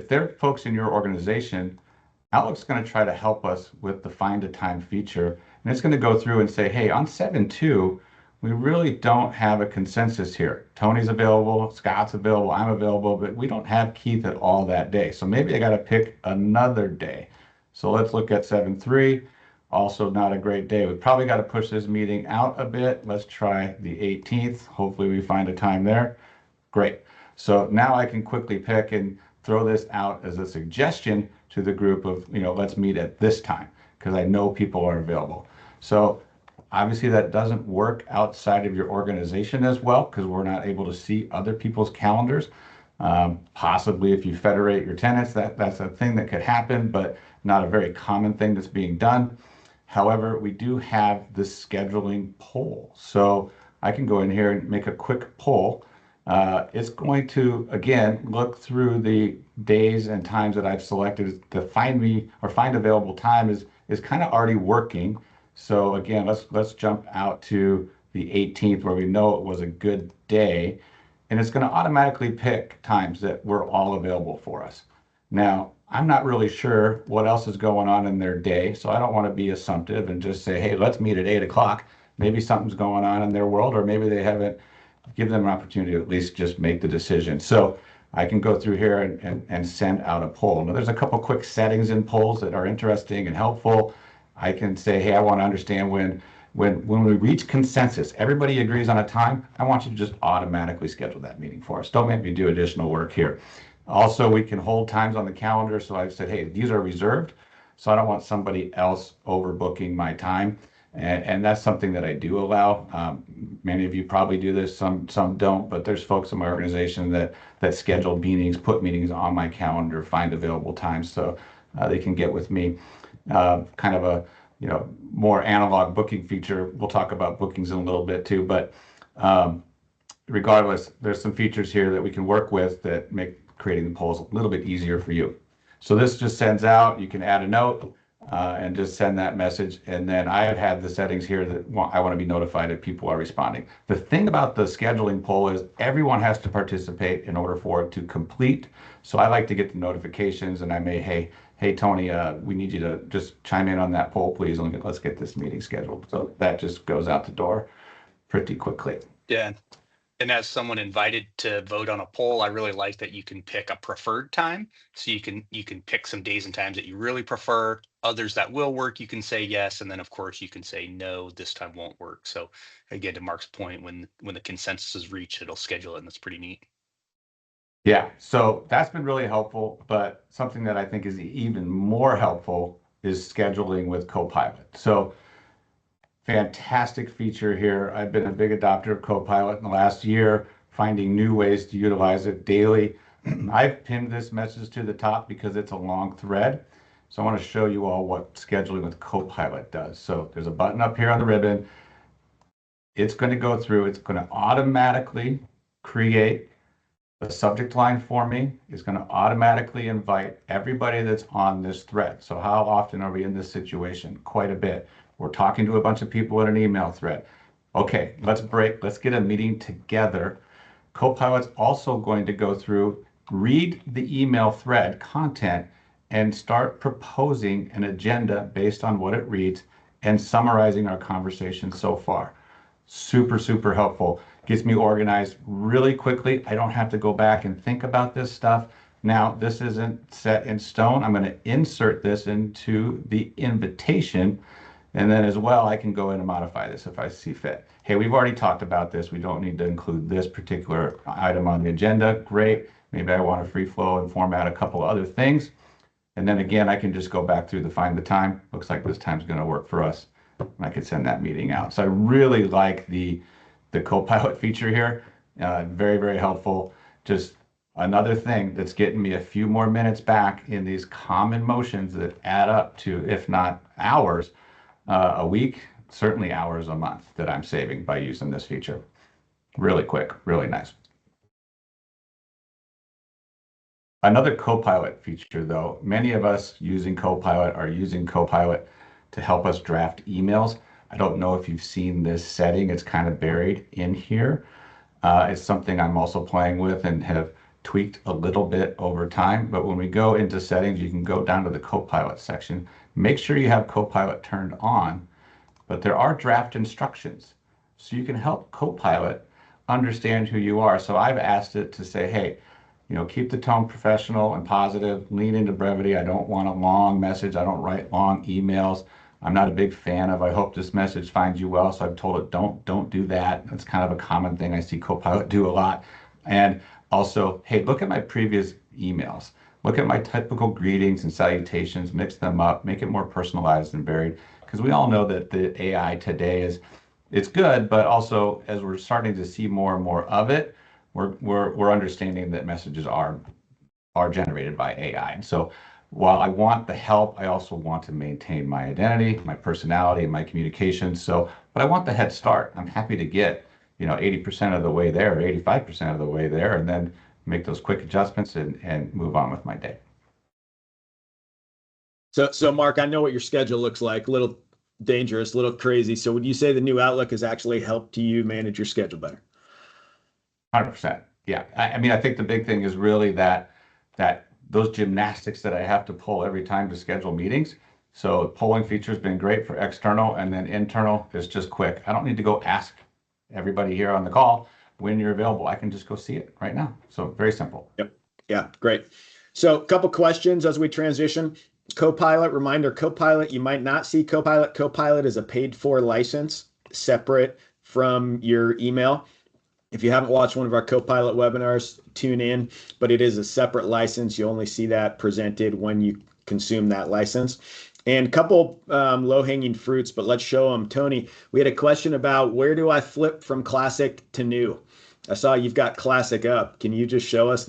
they're folks in your organization, Outlook's going to try to help us with the find a time feature. And it's going to go through and say, hey, on 7/2, we really don't have a consensus here. Tony's available, Scott's available, I'm available, but we don't have Keith at all that day. So maybe I got to pick another day. So let's look at 7/3. Also not a great day. We probably got to push this meeting out a bit. Let's try the 18th. Hopefully we find a time there. Great. So now I can quickly pick and throw this out as a suggestion to the group of, let's meet at this time because I know people are available. So obviously, that doesn't work outside of your organization as well because we're not able to see other people's calendars. Possibly if you federate your tenants, that's a thing that could happen, but not a very common thing that's being done. However, we do have this scheduling poll. So I can go in here and make a quick poll. It's going to, again, look through the days and times that I've selected to find me or find available time is is kind of already working. So again, let's jump out to the 18th where we know it was a good day, and it's going to automatically pick times that were all available for us. Now, I'm not really sure what else is going on in their day, so I don't want to be assumptive and just say, hey, let's meet at 8 o'clock. Maybe something's going on in their world, or maybe they haven't. Give them an opportunity to at least just make the decision. So I can go through here and send out a poll. Now, there's a couple quick settings in polls that are interesting and helpful. I can say, hey, I want to understand when we reach consensus, everybody agrees on a time, I want you to just automatically schedule that meeting for us. Don't make me do additional work here. Also, we can hold times on the calendar. So I've said, hey, these are reserved. So I don't want somebody else overbooking my time. And that's something that I do allow. Many of you probably do this, some don't, but there's folks in my organization that schedule meetings, put meetings on my calendar, find available times so they can get with me. Kind of a more analog booking feature. We'll talk about bookings in a little bit too, but regardless, there's some features here that we can work with that make creating the polls a little bit easier for you. So this just sends out, you can add a note and just send that message. And then I have had the settings here that I want to be notified if people are responding. The thing about the scheduling poll is everyone has to participate in order for it to complete. So I like to get the notifications, and I may, hey, Tony, we need you to just chime in on that poll, please. And let's get this meeting scheduled. So that just goes out the door pretty quickly. Yeah. And as someone invited to vote on a poll, I really like that you can pick a preferred time. So you can pick some days and times that you really prefer. Others that will work, you can say yes. And then of course you can say no, this time won't work. So again, to Mark's point, when the consensus is reached, it'll schedule it, and that's pretty neat. Yeah, so that's been really helpful, but something that I think is even more helpful is scheduling with Copilot. So fantastic feature here. I've been a big adopter of Copilot in the last year, finding new ways to utilize it daily. I've pinned this message to the top because it's a long thread. So I want to show you all what scheduling with Copilot does. So there's a button up here on the ribbon. It's going to go through, it's going to automatically create a subject line for me. It's going to automatically invite everybody that's on this thread. So how often are we in this situation? Quite a bit. We're talking to a bunch of people in an email thread. Okay, let's get a meeting together. Copilot's also going to go through, read the email thread content, and start proposing an agenda based on what it reads and summarizing our conversation so far. Super, super helpful. Gets me organized really quickly. I don't have to go back and think about this stuff. Now, this isn't set in stone. I'm going to insert this into the invitation. And then as well, I can go in and modify this if I see fit. Hey, we've already talked about this. We don't need to include this particular item on the agenda. Great. Maybe I want to free flow and format a couple other things. And then again, I can just go back through the find the time. Looks like this time's going to work for us. And I could send that meeting out. So I really like the Copilot feature here. Very, very helpful. Just another thing that's getting me a few more minutes back in these common motions that add up to, if not hours, a week, certainly hours a month that I'm saving by using this feature. Really quick, really nice. Another Copilot feature, though, many of us using Copilot are using Copilot to help us draft emails. I don't know if you've seen this setting. It's kind of buried in here. It's something I'm also playing with and have tweaked a little bit over time. But when we go into settings, you can go down to the Copilot section. Make sure you have Copilot turned on, but there are draft instructions. So you can help Copilot understand who you are. So I've asked it to say, hey, keep the tone professional and positive, lean into brevity. I don't want a long message. I don't write long emails. I'm not a big fan of, I hope this message finds you well. So I've told it, don't do that. That's kind of a common thing I see Copilot do a lot. And also, hey, look at my previous emails. Look at my typical greetings and salutations, mix them up, make it more personalized and varied. Because we all know that the AI today it's good, but also as we're starting to see more and more of it, we're understanding that messages are generated by AI. And so while I want the help, I also want to maintain my identity, my personality, and my communication. But I want the head start. I'm happy to get 80% of the way there, 85% of the way there, and then make those quick adjustments and move on with my day. So Mark, I know what your schedule looks like. A little dangerous, a little crazy. So would you say the new Outlook has actually helped you manage your schedule better? 100%. Yeah. I mean, I think the big thing is really that those gymnastics that I have to pull every time to schedule meetings. So polling feature has been great for external, and then internal is just quick. I don't need to go ask everybody here on the call when you're available. I can just go see it right now. So very simple. Yep. Yeah, great. So a couple questions as we transition. Copilot, reminder, Copilot, you might not see Copilot. Copilot is a paid for license separate from your email. If you haven't watched one of our Copilot webinars, tune in, but it is a separate license. You only see that presented when you consume that license. And a couple low-hanging fruits, but let's show them. Tony, we had a question about where do I flip from classic to new? I saw you've got classic up. Can you just show us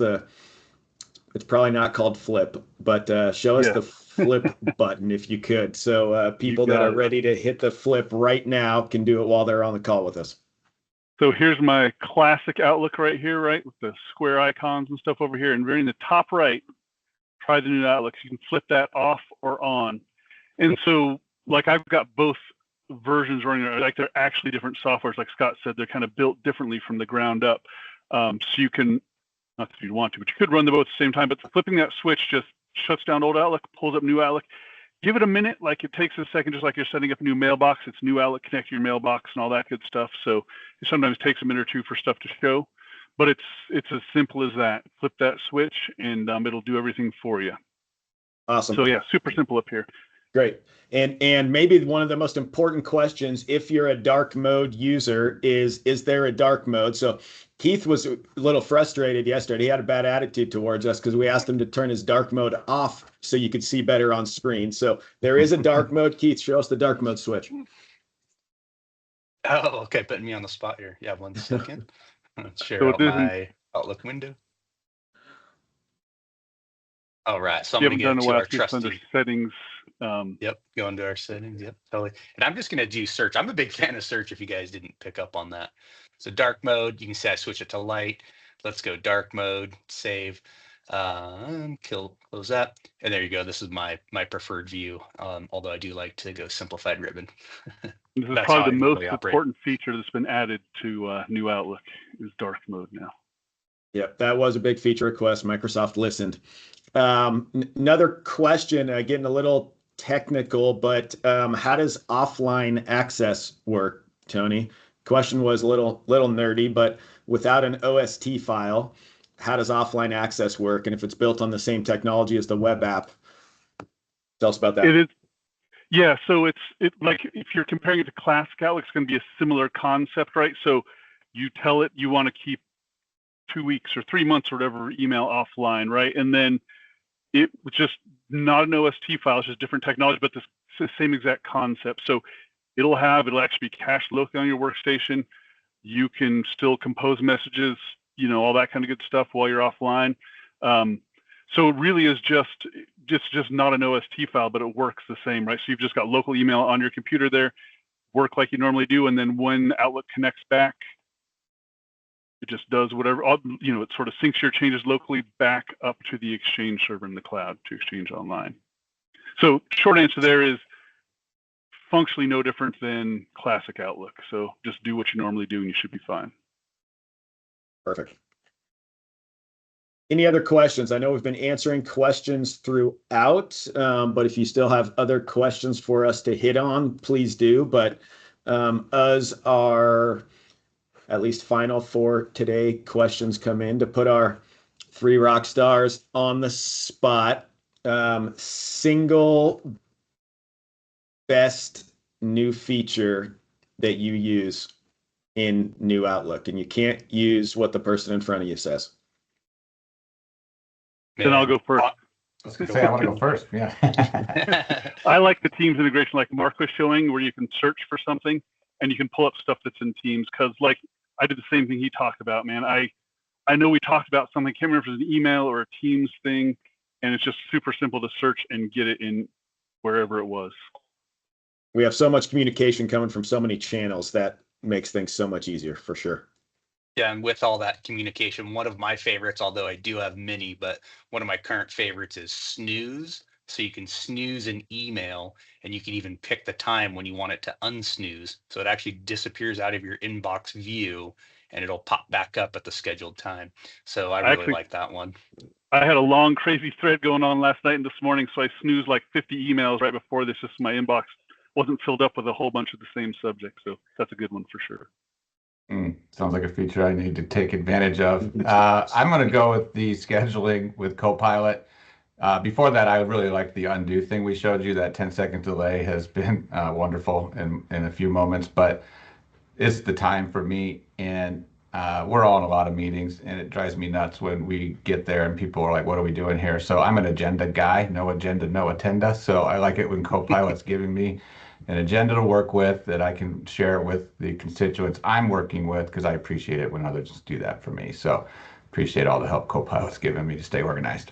it's probably not called flip, but show us the flip button if you could. So people that are ready to hit the flip right now can do it while they're on the call with us. So here's my classic Outlook right here, right, with the square icons and stuff over here. And very in the top right, try the new Outlook. You can flip that off or on. And so, like, I've got both versions running, like they're actually different softwares. Like Scott said, they're kind of built differently from the ground up. So you can, not that you'd want to, but you could run them both at the same time. But flipping that switch just shuts down old Outlook, pulls up new Outlook. Give it a minute, like it takes a second, just like you're setting up a new mailbox. It's new Outlook, connect to your mailbox and all that good stuff. So it sometimes takes a minute or two for stuff to show, but it's as simple as that. Flip that switch and it'll do everything for you. Awesome. So yeah, super simple up here. Great. And maybe one of the most important questions, if you're a dark mode user, is there a dark mode? So Keith was a little frustrated yesterday. He had a bad attitude towards us because we asked him to turn his dark mode off so you could see better on screen. So there is a dark mode. Keith, show us the dark mode switch. Oh, okay. Putting me on the spot here. Yeah, 1 second. Let's share out my Outlook window. All right. So I'm going to go to our trusty settings. Yep. Go into our settings. Yep. Totally. And I'm just going to do search. I'm a big fan of search if you guys didn't pick up on that. So dark mode, you can say I switch it to light. Let's go dark mode, save, close that. And there you go. This is my preferred view. Although I do like to go simplified ribbon. This is probably the most important feature that's been added to new Outlook is dark mode now. Yep, that was a big feature request. Microsoft listened. Another question, getting a little technical, but how does offline access work, Tony? Question was a little nerdy, but without an OST file, how does offline access work? And if it's built on the same technology as the web app, tell us about that. It is. Yeah, so it's like if you're comparing it to Classic Outlook, it's going to be a similar concept, right? So you tell it you want to keep 2 weeks or 3 months or whatever email offline, right? And then it was just not an OST file, it's just different technology, but it's the same exact concept. So it'll actually be cached locally on your workstation. You can still compose messages, all that kind of good stuff while you're offline. So it really is just not an OST file, but it works the same, right? So you've just got local email on your computer there, work like you normally do, and then when Outlook connects back, it just does whatever, it sort of syncs your changes locally back up to the Exchange server in the cloud to Exchange Online. So short answer there is functionally no different than Classic Outlook. So just do what you normally do and you should be fine. Perfect. Any other questions? I know we've been answering questions throughout, but if you still have other questions for us to hit on, please do. But as our at least final for today questions come in, to put our 3 rock stars on the spot, single best new feature that you use in new Outlook, and you can't use what the person in front of you says. Then I'll go first. I was going to say, I want to go first. Yeah. I like the Teams integration like Mark was showing, where you can search for something and you can pull up stuff that's in Teams. Because like I did the same thing he talked about, man. I know we talked about something, can't remember if it was an email or a Teams thing, and it's just super simple to search and get it in wherever it was. We have so much communication coming from so many channels that makes things so much easier, for sure. Yeah, and with all that communication, one of my favorites, although I do have many, but one of my current favorites is Snooze. So you can snooze an email, and you can even pick the time when you want it to unsnooze. So it actually disappears out of your inbox view, and it'll pop back up at the scheduled time. So I really Actually, like that one. I had a long, crazy thread going on last night and this morning, so I snoozed like 50 emails right before this. Just my inbox wasn't filled up with a whole bunch of the same subject. So that's a good one for sure. Sounds like a feature I need to take advantage of. I'm going to go with the scheduling with Copilot. Before that, I really liked the undo thing we showed you. That 10-second delay has been wonderful in a few moments, but it's the time for me. And we're all in a lot of meetings, and it drives me nuts when we get there and people are like, what are we doing here? So I'm an agenda guy, no agenda, no attenda. So I like it when Copilot's giving me an agenda to work with that I can share with the constituents I'm working with, because I appreciate it when others just do that for me. So appreciate all the help Copilot's giving me to stay organized.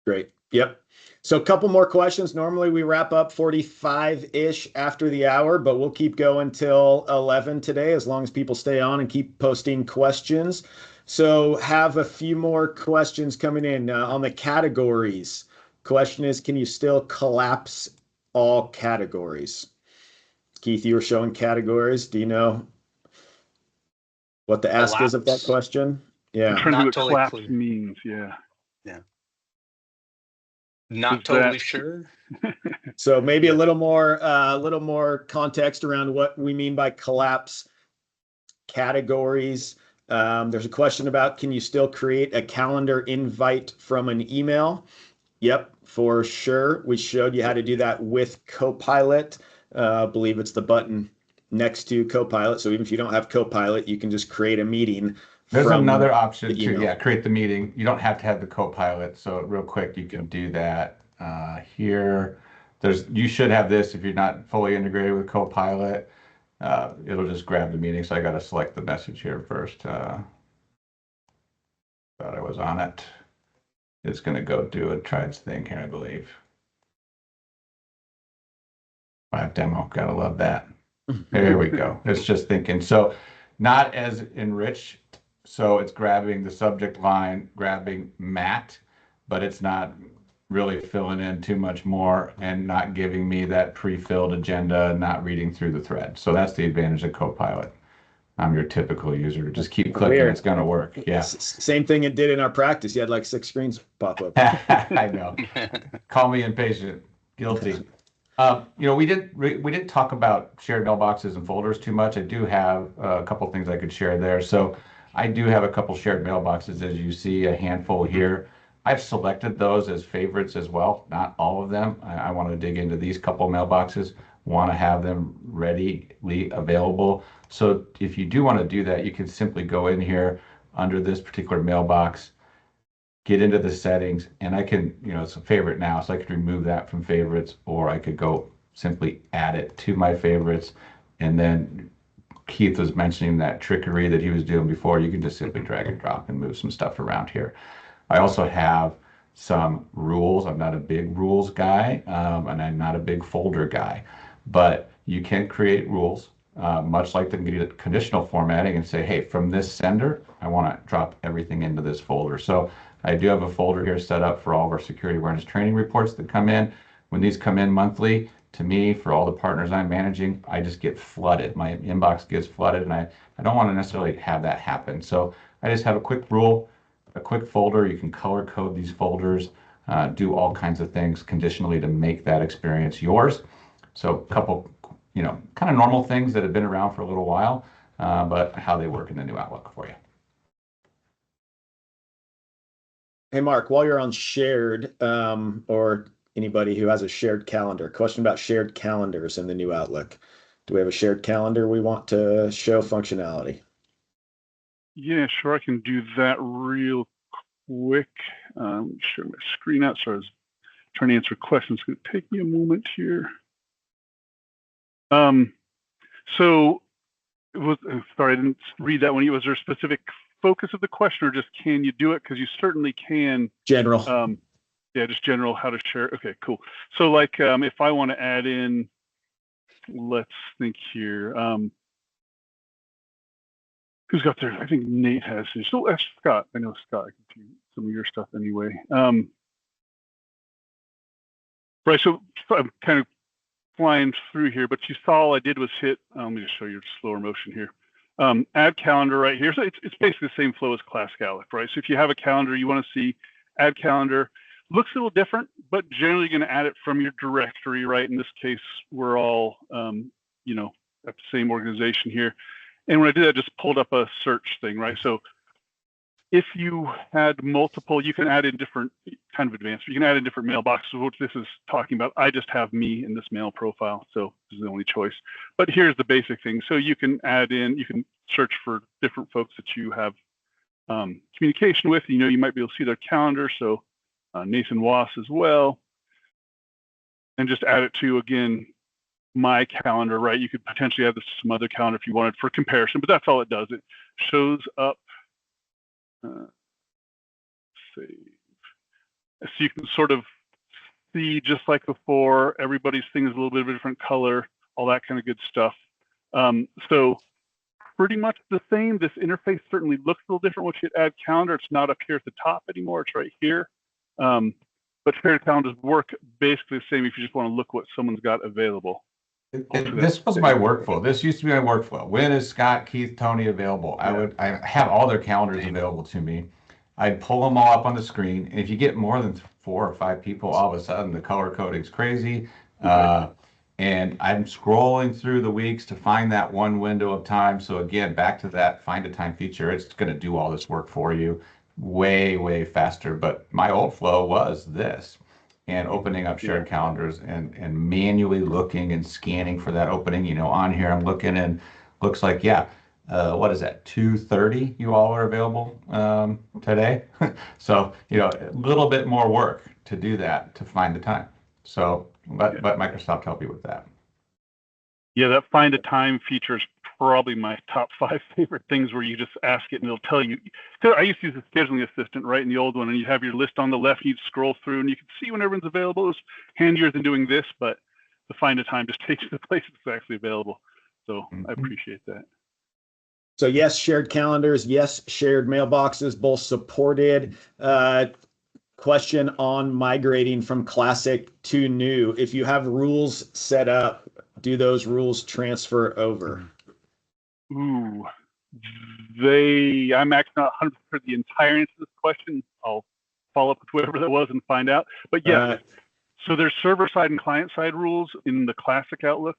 Great. Yep. So a couple more questions. Normally we wrap up 45-ish after the hour, but we'll keep going till 11 today as long as people stay on and keep posting questions. So have a few more questions coming in on the categories. Question is, can you still collapse all categories? Keith, you were showing categories. Do you know what the ask is of that Collapse? question? Yeah. I'm trying to Not do what totally collapse clear. means. Yeah. Yeah. Not Is totally that- sure. So maybe Yeah. a little more context around what we mean by collapse categories. There's a question about, can you still create a calendar invite from an email? Yep, for sure. We showed you how to do that with Copilot. I believe it's the button next to Copilot. So even if you don't have Copilot, you can just create a meeting. There's from another option the to, email. create the meeting. You don't have to have the Copilot. So real quick, you can do that here. You should have this if you're not fully integrated with Copilot. It'll just grab the meeting. So I got to select the message here first. Thought I was on it. It's going to go do and try its thing here, I believe. Live demo. Gotta love that. There we go. It's just thinking. So not as enriched. So it's grabbing the subject line, grabbing Matt, but it's not really filling in too much more and not giving me that pre-filled agenda, not reading through the thread. So that's the advantage of Copilot. I'm your typical user. Just keep clicking. Weird. It's going to work. Yeah. Same thing it did in our practice. You had like 6 screens pop up. I know. Call me impatient. Guilty. We didn't talk about shared mailboxes and folders too much. I do have a couple things I could share there. So I do have a couple shared mailboxes, as you see, a handful here. I've selected those as favorites as well, not all of them. I want to dig into these couple mailboxes, want to have them readily available. So if you do want to do that, you can simply go in here under this particular mailbox, get into the settings, and I can, it's a favorite now, so I could remove that from favorites, or I could go simply add it to my favorites. And then Keith was mentioning that trickery that he was doing before. You can just simply drag and drop and move some stuff around here. I also have some rules. I'm not a big rules guy, and I'm not a big folder guy, but you can create rules, much like the conditional formatting, and say, hey, from this sender, I want to drop everything into this folder. So I do have a folder here set up for all of our security awareness training reports that come in. When these come in monthly, to me, for all the partners I'm managing, I just get flooded. My inbox gets flooded, and I don't want to necessarily have that happen. So I just have a quick rule, a quick folder. You can color code these folders, do all kinds of things conditionally to make that experience yours. So a couple, kind of normal things that have been around for a little while, but how they work in the new Outlook for you. Hey, Mark, while you're on shared, or anybody who has a shared calendar, question about shared calendars in the new Outlook. Do we have a shared calendar we want to show functionality? Yeah, sure. I can do that real quick. Share my screen out. So I was trying to answer questions. It's going to take me a moment here. So it was, sorry, I didn't read that one. Was there a specific focus of the question, or just can you do it? Because you certainly can. General. Yeah, just general how to share. Okay, cool. So like if I want to add in, let's think here. Who's got there? I think Nate has his. So Scott. I know Scott. I can do some of your stuff anyway. Right. So I'm kind of flying through here, but you saw all I did was hit, let me just show you slower motion here. Add calendar right here. So it's basically the same flow as Classic Outlook, right? So if you have a calendar you want to see, add calendar. Looks a little different, but generally going to add it from your directory, right? In this case, we're all, you know, at the same organization here. And when I did that, I just pulled up a search thing, right? So if you had multiple, you can add in different kind of advanced. You can add in different mailboxes, which this is talking about. I just have me in this mail profile, so this is the only choice. But here's the basic thing. So you can add in, you can search for different folks that you have communication with. You know, you might be able to see their calendar. So Nathan Wass as well. And just add it to, again, my calendar, right? You could potentially add this to some other calendar if you wanted for comparison, but that's all it does. It shows up. Save. So you can sort of see, just like before, everybody's thing is a little bit of a different color, all that kind of good stuff. So pretty much the same. This interface certainly looks a little different once you add calendar. It's not up here at the top anymore. It's right here. But shared calendars work basically the same if you just want to look what someone's got available. This was my workflow. This used to be my workflow. When is Scott, Keith, Tony available? I had all their calendars available to me. I'd pull them all up on the screen, and if you get more than 4 or 5 people, all of a sudden the color coding's crazy. And I'm scrolling through the weeks to find that one window of time. So again, back to that find a time feature. It's going to do all this work for you way, way faster. But my old flow was this. And opening up shared calendars and manually looking and scanning for that opening. You know, on here I'm looking and looks like, what is that, 2:30 you all are available today? So, you know, a little bit more work to do that, to find the time. So let Microsoft help you with that. Yeah, that find a time feature is probably my top 5 favorite things, where you just ask it and it'll tell you. I used to use a scheduling assistant, right, in the old one, and you have your list on the left, you'd scroll through and you can see when everyone's available. It was handier than doing this, but the find a time just takes the place it's actually available. So I appreciate that. So yes, shared calendars, yes, shared mailboxes, both supported. Question on migrating from classic to new. If you have rules set up, do those rules transfer over? Ooh, I'm actually not 100% sure the entire answer to this question. I'll follow up with whatever that was and find out. But yeah, so there's server-side and client-side rules in the classic Outlook.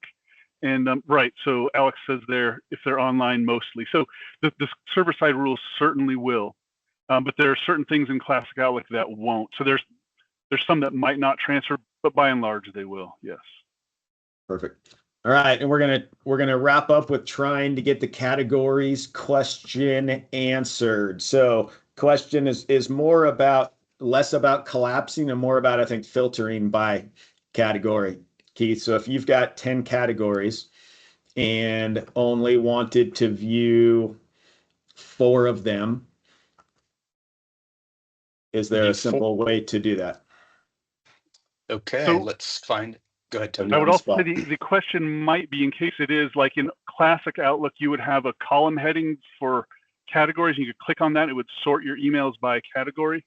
And right, so Alex says there, if they're online mostly. So the server-side rules certainly will. But there are certain things in classic Outlook that won't. So there's some that might not transfer, but by and large they will. Yes. Perfect. All right, and we're gonna wrap up with trying to get the categories question answered. So question is less about collapsing and more about, I think, filtering by category, Keith. So if you've got 10 categories and only wanted to view 4 of them, is there a simple way to do that? Okay, so, let's find. Go ahead, Tony. I would also say the question might be, in case it is, like in classic Outlook, you would have a column heading for categories, and you could click on that. It would sort your emails by category.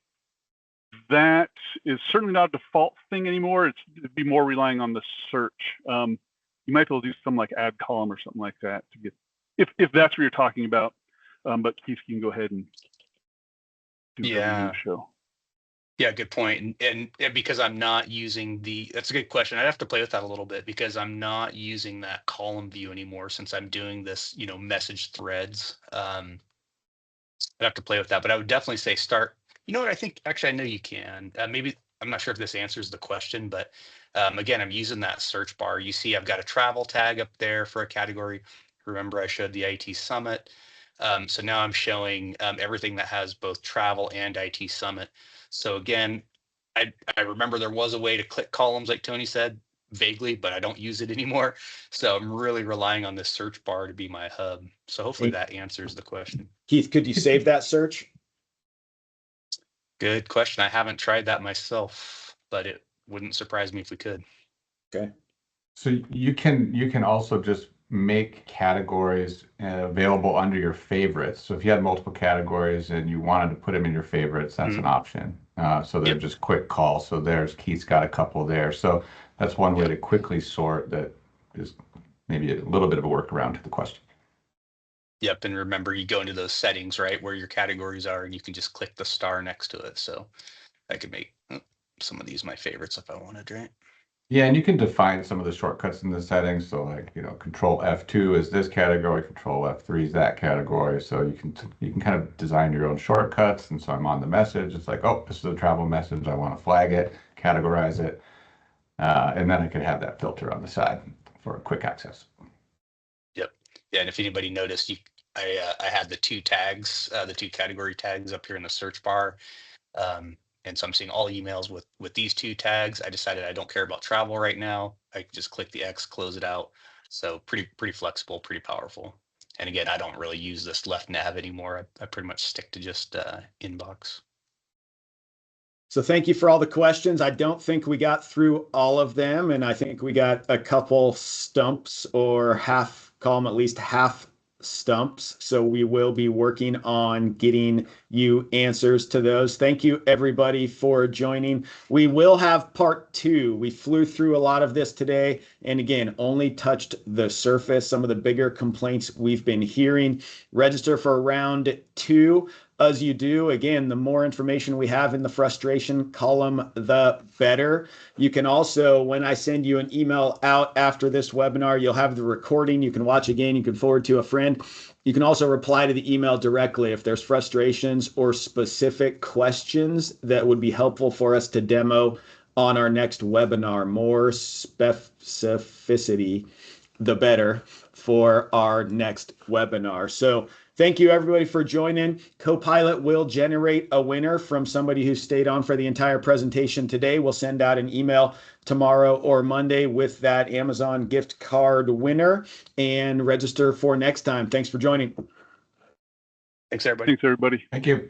That is certainly not a default thing anymore. It'd be more relying on the search. You might be able to do something like add column or something like that to get, if that's what you're talking about. But Keith, you can go ahead and do the show. Yeah, good point. And because I'm not using that's a good question. I'd have to play with that a little bit, because I'm not using that column view anymore since I'm doing this, message threads. I'd have to play with that, but I would definitely say start. You know what? I think actually I know you can. Maybe I'm not sure if this answers the question, but again, I'm using that search bar. You see, I've got a travel tag up there for a category. Remember, I showed the IT Summit. So now I'm showing everything that has both travel and IT Summit. So again, I remember there was a way to click columns, like Tony said, vaguely, but I don't use it anymore. So I'm really relying on this search bar to be my hub. So hopefully that answers the question. Keith, could you save that search? Good question. I haven't tried that myself, but it wouldn't surprise me if we could. Okay. So you can also just make categories available under your favorites. So if you had multiple categories and you wanted to put them in your favorites, that's an option. So they're just quick calls. So there's Keith's got a couple there. So that's one way to quickly sort that is maybe a little bit of a workaround to the question. Yep, and remember you go into those settings, right, where your categories are, and you can just click the star next to it. So I could make some of these my favorites if I wanted, right? Yeah, and you can define some of the shortcuts in the settings. So like, Control F2 is this category, Control F3 is that category. So you can kind of design your own shortcuts. And so I'm on the message. It's like, oh, this is a travel message. I want to flag it, categorize it. And then I could have that filter on the side for quick access. Yep. Yeah, and if anybody noticed, I had the two tags, the two category tags up here in the search bar. And so I'm seeing all emails with these two tags. I decided I don't care about travel right now. I can just click the X, close it out. So pretty flexible, pretty powerful. And again, I don't really use this left nav anymore. I pretty much stick to just inbox. So thank you for all the questions. I don't think we got through all of them, and I think we got a couple stumps, or call them at least half stumps. So we will be working on getting you answers to those. Thank you everybody for joining. We will have part 2. We flew through a lot of this today, and again, only touched the surface, some of the bigger complaints we've been hearing. Register for round 2. As you do, again, the more information we have in the frustration column, the better. You can also, when I send you an email out after this webinar, you'll have the recording. You can watch again. You can forward to a friend. You can also reply to the email directly if there's frustrations or specific questions that would be helpful for us to demo on our next webinar. More specificity, the better for our next webinar. So thank you everybody for joining. Copilot will generate a winner from somebody who stayed on for the entire presentation today. We'll send out an email tomorrow or Monday with that Amazon gift card winner, and register for next time. Thanks for joining. Thanks, everybody. Thanks, everybody. Thank you.